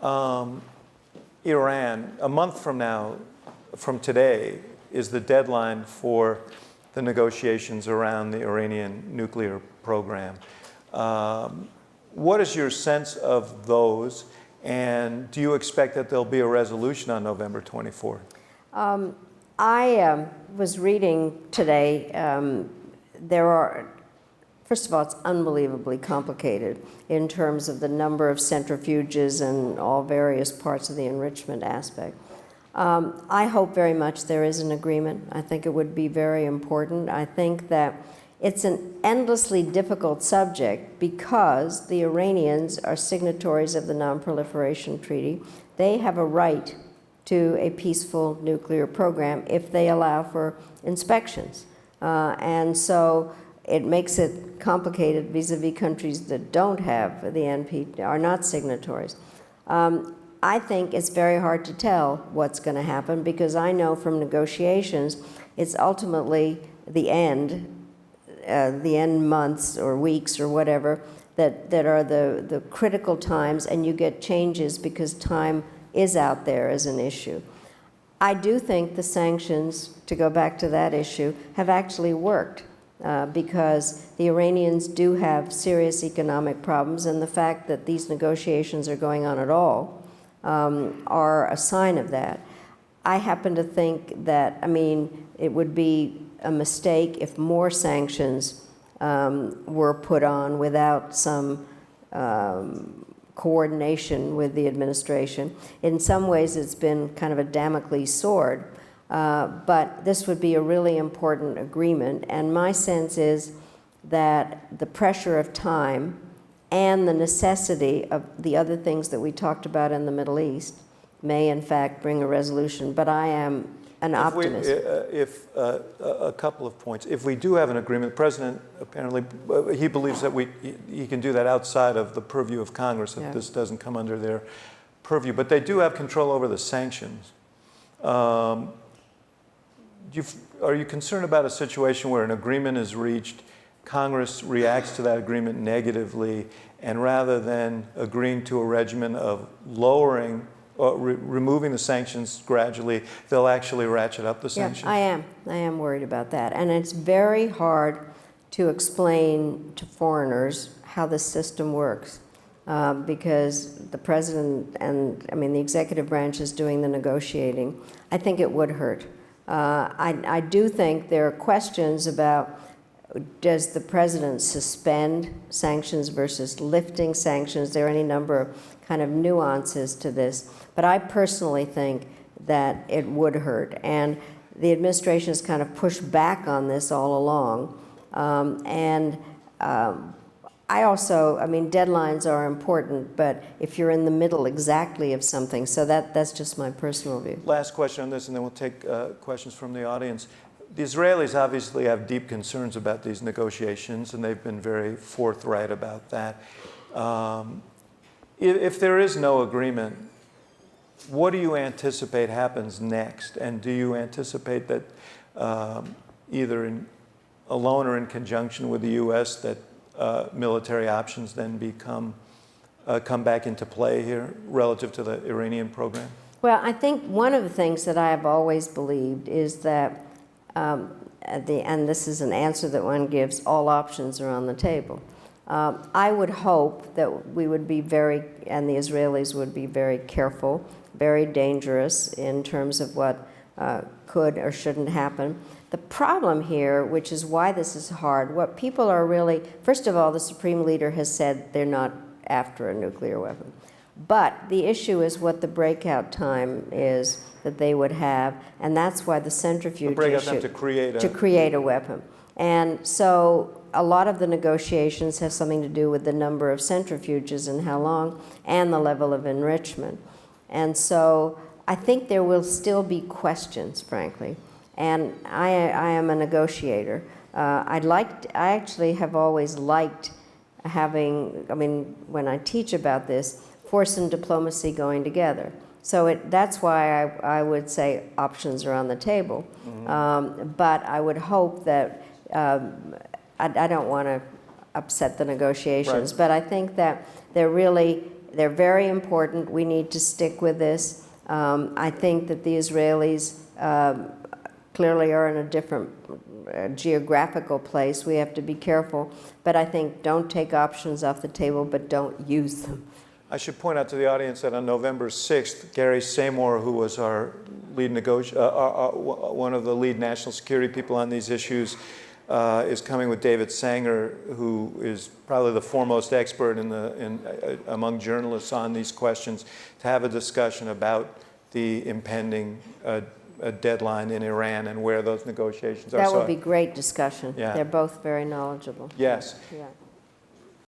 Iran, a month from now, from today, is the deadline for the negotiations around the Iranian nuclear program. What is your sense of those, and do you expect that there'll be a resolution on November 24th? I was reading today, first of all, it's unbelievably complicated in terms of the number of centrifuges and all various parts of the enrichment aspect. I hope very much there is an agreement. I think it would be very important. I think that it's an endlessly difficult subject because the Iranians are signatories of the Non-Proliferation Treaty. They have a right to a peaceful nuclear program if they allow for inspections. And so it makes it complicated vis-a-vis countries that don't have the NP, are not signatories. I think it's very hard to tell what's going to happen because I know from negotiations it's ultimately the end months or weeks or whatever that are the critical times, and you get changes because time is out there as an issue. I do think the sanctions, to go back to that issue, have actually worked because the Iranians do have serious economic problems, and the fact that these negotiations are going on at all are a sign of that. I happen to think that, it would be a mistake if more sanctions were put on without some coordination with the administration. In some ways, it's been kind of a Damocles sword, but this would be a really important agreement. And my sense is that the pressure of time and the necessity of the other things that we talked about in the Middle East may, in fact, bring a resolution. But I am an optimist. A couple of points. If we do have an agreement, the President apparently, he believes that he can do that outside of the purview of Congress, that this doesn't come under their purview. But they do have control over the sanctions. Are you concerned about a situation where an agreement is reached, Congress reacts to that agreement negatively, and rather than agreeing to a regimen of lowering removing the sanctions gradually, they'll actually ratchet up the sanctions? Yeah, I am worried about that. And it's very hard to explain to foreigners how the system works because the president and, the executive branch is doing the negotiating. I think it would hurt. I do think there are questions about, does the president suspend sanctions versus lifting sanctions? There are any number of kind of nuances to this. But I personally think that it would hurt. And the administration has kind of pushed back on this all along. I also, deadlines are important, but if you're in the middle exactly of something, so that's just my personal view. Last question on this, and then we'll take questions from the audience. The Israelis obviously have deep concerns about these negotiations, and they've been very forthright about that. If there is no agreement, what do you anticipate happens next? And do you anticipate that either alone or in conjunction with the U.S. that military options then come back into play here relative to the Iranian program? Well, I think one of the things that I have always believed is that, and this is an answer that one gives, all options are on the table. I would hope that we would be and the Israelis would be very careful, very dangerous in terms of what could or shouldn't happen. The problem here, which is why this is hard, what people are really, first of all, the Supreme Leader has said they're not after a nuclear weapon. But the issue is what the breakout time is that they would have, and that's why the centrifuge issue, to create a weapon. And so a lot of the negotiations have something to do with the number of centrifuges and how long, and the level of enrichment. And so I think there will still be questions, frankly. And I am a negotiator. I actually have always liked having, when I teach about this, force and diplomacy going together. So that's why I would say options are on the table. Mm-hmm. But I would hope that, I don't want to upset the negotiations, right, but I think that there really, They're very important. We need to stick with this. I think that the Israelis clearly are in a different geographical place. We have to be careful. But I think don't take options off the table, but don't use them. I should point out to the audience that on November 6th, Gary Seymour, who was our lead one of the lead national security people on these issues, is coming with David Sanger, who is probably the foremost expert among journalists on these questions, to have a discussion about the impending deadline in Iran and where those negotiations are. That would be great discussion. Yeah. They're both very knowledgeable. Yes. Yeah.